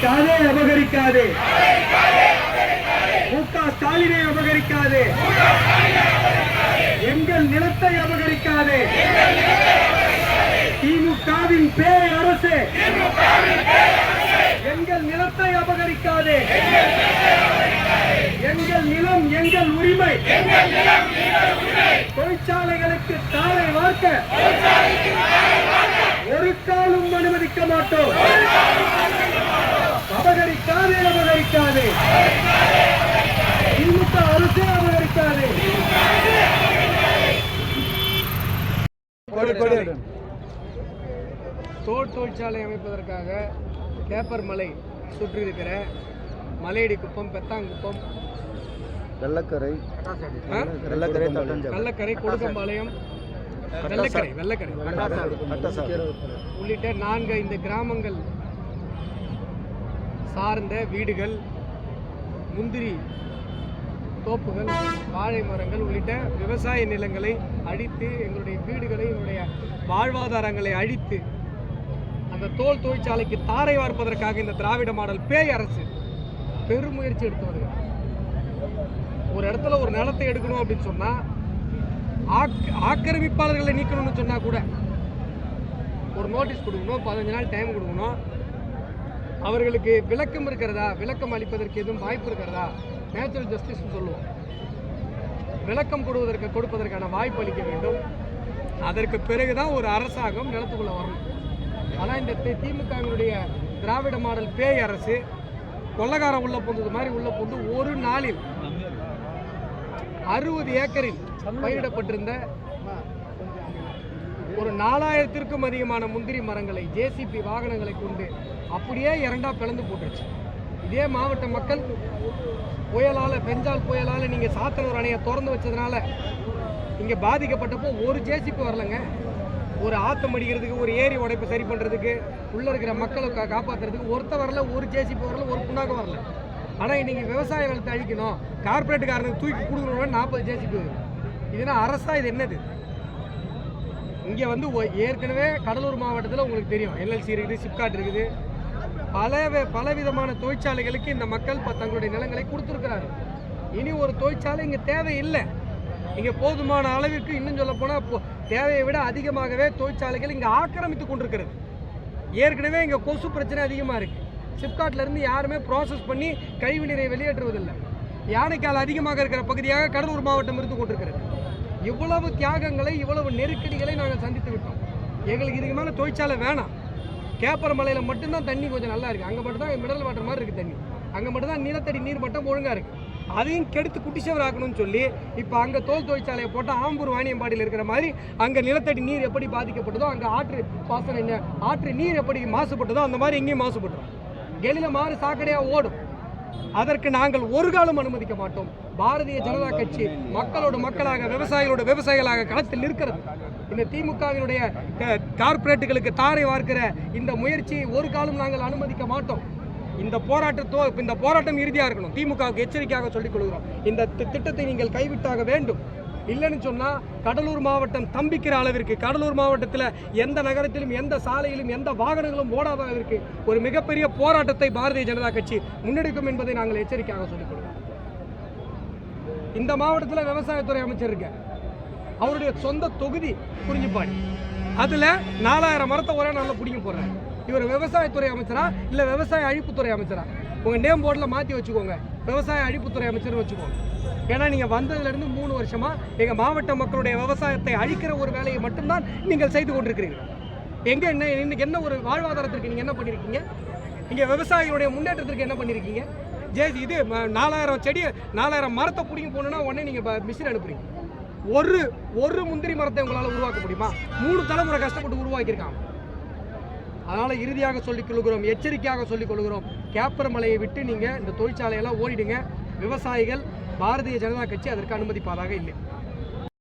அபகரிக்காதே மு.க. ஸ்டாலினை அபகரிக்காதே எங்கள் நிலத்தை அபகரிக்காதே திமுகவின் பேய் அரசு எங்கள் நிலத்தை அபகரிக்காதே எங்கள் நிலம் எங்கள் உரிமை தொழிற்சாலைகளுக்கு தாரை வார்க்க ஒரு காலம் அனுமதிக்க மாட்டோம். அபகரிக்காதே திமுக அரசே அபகரிக்காதே. தோல் தொழிற்சாலை அமைப்பதற்காக கேப்பர் மலை சுற்றி இருக்கிற மலையடி குப்பம், பெத்தாங்குப்பம், வெள்ளக்கரை, கொடுக்கம்பாளையம், வெள்ளக்கரை உள்ளிட்ட 4 கிராமங்கள் சார்ந்த வீடுகள், முந்திரி தோப்புகள், வாழை மரங்கள் உள்ளிட்ட விவசாய நிலங்களை அழித்து, எங்களுடைய வீடுகளை, எங்களுடைய வாழ்வாதாரங்களை அழித்து அந்த தோல் தொழிற்சாலைக்கு தாரை வார்ப்பதற்காக இந்த திராவிட மாடல் பேய் அரசு பெருமுயற்சி எடுத்து வருகிறது. ஒரு இடத்துல ஒரு நிலத்தை எடுக்கணும் அப்படின்னு சொன்னா, ஆக்கிரமிப்பாளர்களை நீக்கணும்னு சொன்னா கூட ஒரு நோட்டீஸ் கொடுக்கணும், 15 நாள் டைம் கொடுக்கணும். அவர்களுக்கு விளக்கம் இருக்கிறதா, விளக்கம் அளிப்பதற்கு எதுவும் வாய்ப்பு இருக்கிறதா, நேச்சுரல் ஜஸ்டிஸ் சொல்லுவோம். விளக்கம் கொடுப்பதற்கான வாய்ப்பு அளிக்க வேண்டும். அதற்கு பிறகுதான் ஒரு அரசாங்கம் நிலத்துக்குள்ள வரணும். ஆனால் இந்த திமுகவினுடைய திராவிட மாடல் பேய் அரசு கொள்ளக்காரம் உள்ள புந்தது மாதிரி உள்ள புந்து ஒரு நாளில் 60 ஏக்கரில் பயிரிடப்பட்டிருந்த ஒரு 4000த்திற்கும் அதிகமான முந்திரி மரங்களை ஜேசிபி வாகனங்களை கொண்டு அப்படியே 2ஆ பிளந்து போட்டுருச்சு. இதே மாவட்ட மக்கள் பெஞ்சால் புயலால் நீங்கள் சாத்தனூர் அணையை திறந்து வச்சதுனால இங்கே பாதிக்கப்பட்டப்போ ஒரு ஜேசிபி வரலங்க. ஒரு ஆத்தம் அடிக்கிறதுக்கு, ஒரு ஏரி உடைப்பு சரி பண்ணுறதுக்கு, உள்ளே இருக்கிற மக்களை காப்பாற்றுறதுக்கு ஒருத்த வரல, ஒரு ஜேசிபி வரல, ஒரு புண்ணாக்கம் வரல. ஆனால் இன்றைக்கி விவசாய நிலத்தை அழிக்கணும், கார்பரேட்டுக்காரனுக்கு தூக்கி கொடுக்கணும், 40 ஜேசிபி. இதுனா அரசா? இது என்னது? இங்கே ஏற்கனவே கடலூர் மாவட்டத்தில் உங்களுக்கு தெரியும், எல்எல்சி இருக்குது, சிப்காட் இருக்குது, பலவிதமான தொழிற்சாலைகளுக்கு இந்த மக்கள் தங்களுடைய நிலங்களை கொடுத்துருக்கிறாரு. இனி ஒரு தொழிற்சாலை இங்கே தேவையில்லை. இங்கே போதுமான அளவிற்கு, இன்னும் சொல்ல போனால் தேவையை விட அதிகமாகவே தொழிற்சாலைகள் இங்கே ஆக்கிரமித்து கொண்டிருக்கிறது. ஏற்கனவே இங்கே கொசு பிரச்சனை அதிகமாக இருக்குது. சிப்காட்லேருந்து யாருமே ப்ராசஸ் பண்ணி கழிவுநீரை வெளியேற்றுவதில்லை. யானைக்கால் அதிகமாக இருக்கிற பகுதியாக கடலூர் மாவட்டம் இருந்து கொண்டிருக்கிறது. இவ்வளவு தியாகங்களை, இவ்வளவு நெருக்கடிகளை நாங்கள் சந்தித்து விட்டோம். எங்களுக்கு இதுக்கு மேலே தொழிற்சாலை வேணாம். கேப்பர் மலையில் மட்டும்தான் தண்ணி கொஞ்சம் நல்லா இருக்குது. அங்கே மட்டும்தான் மினரல் வாட்டர் மாதிரி இருக்குது தண்ணி. அங்கே மட்டும்தான் நிலத்தடி நீர் மட்டம் ஒழுங்காக இருக்குது. அதையும் கெடுத்து குட்டிச்சவர் ஆக்கணும்னு சொல்லி இப்போ அங்கே தோல் தொழிற்சாலையை போட்டால் ஆம்பூர் வாணியம்பாடியில் இருக்கிற மாதிரி அங்கே நிலத்தடி நீர் எப்படி பாதிக்கப்பட்டதோ, அங்கே ஆற்று நீர் எப்படி மாசுபட்டதோ அந்த மாதிரி இங்கேயும் மாசுபட்டுரும். கெளியில் மாறு சாக்கடையாக ஓடும். அதற்கு நாங்கள் ஒரு காலம் அனுமதிக்க மாட்டோம். பாரதிய ஜனதா கட்சி மக்களோடு மக்களாக, விவசாயிகளோட விவசாயிகளாக களத்தில் இருக்கிறது. இந்த திமுகவினுடைய கார்பரேட்டுகளுக்கு தாரை வார்க்கிற இந்த முயற்சி ஒரு காலம் நாங்கள் அனுமதிக்க மாட்டோம். இந்த போராட்டம் இறுதியாக இருக்கணும். திமுகவுக்கு எச்சரிக்கையாக சொல்லிக் கொள்கிறோம், இந்த திட்டத்தை நீங்கள் கைவிட்டாக வேண்டும். இல்லைன்னு சொன்னால் கடலூர் மாவட்டம் தம்பிக்கிற அளவிற்கு, கடலூர் மாவட்டத்தில் எந்த நகரத்திலும், எந்த சாலையிலும், எந்த வாகனங்களும் ஓடாத அளவிற்கு ஒரு மிகப்பெரிய போராட்டத்தை பாரதிய ஜனதா கட்சி முன்னெடுக்கும் என்பதை நாங்கள் எச்சரிக்கையாக சொல்லிக் கொள்கிறோம். இந்த மாவட்டத்தில் விவசாயத்துறை அமைச்சர் இருக்க, அவருடைய சொந்த தொகுதி குறிஞ்சிப்பாடி, அதில் 4000 மரத்தை ஒரே நாளில் பிடிக்க போடுறாரு. இவர் விவசாயத்துறை அமைச்சரா இல்லை விவசாய அழிப்புத்துறை அமைச்சரா? உங்கள் நேம் போர்டில் மாற்றி வச்சுக்கோங்க, விவசாய அழிப்புத்துறை அமைச்சர் வச்சுக்கோங்க. ஏன்னா நீங்கள் வந்ததுலேருந்து 3 வருஷமாக எங்கள் மாவட்ட மக்களுடைய விவசாயத்தை அழிக்கிற ஒரு வேலையை மட்டும்தான் நீங்கள் செய்து கொண்டிருக்கிறீர்கள். இன்னைக்கு என்ன ஒரு வாழ்வாதாரத்திற்கு நீங்கள் என்ன பண்ணியிருக்கீங்க? இங்கே விவசாயிகளுடைய முன்னேற்றத்திற்கு என்ன பண்ணியிருக்கீங்க? இது 4000 மரத்தை பிடிங்க போகணுன்னா உடனே நீங்கள் மிஷின் அனுப்புறீங்க. ஒரு முந்திரி மரத்தை உங்களால் உருவாக்க முடியுமா? 3 தலைமுறை கஷ்டப்பட்டு உருவாக்கியிருக்காங்க. அதனால் இறுதியாக சொல்லிக் கொள்கிறோம், எச்சரிக்கையாக சொல்லிக் கொள்கிறோம், கேப்பர் மலையை விட்டு நீங்கள் இந்த தொழிற்சாலையெல்லாம் ஓடிடுங்க. விவசாயிகள், பாரதிய ஜனதா கட்சி அதற்கு அனுமதிப்பதாக இல்லை.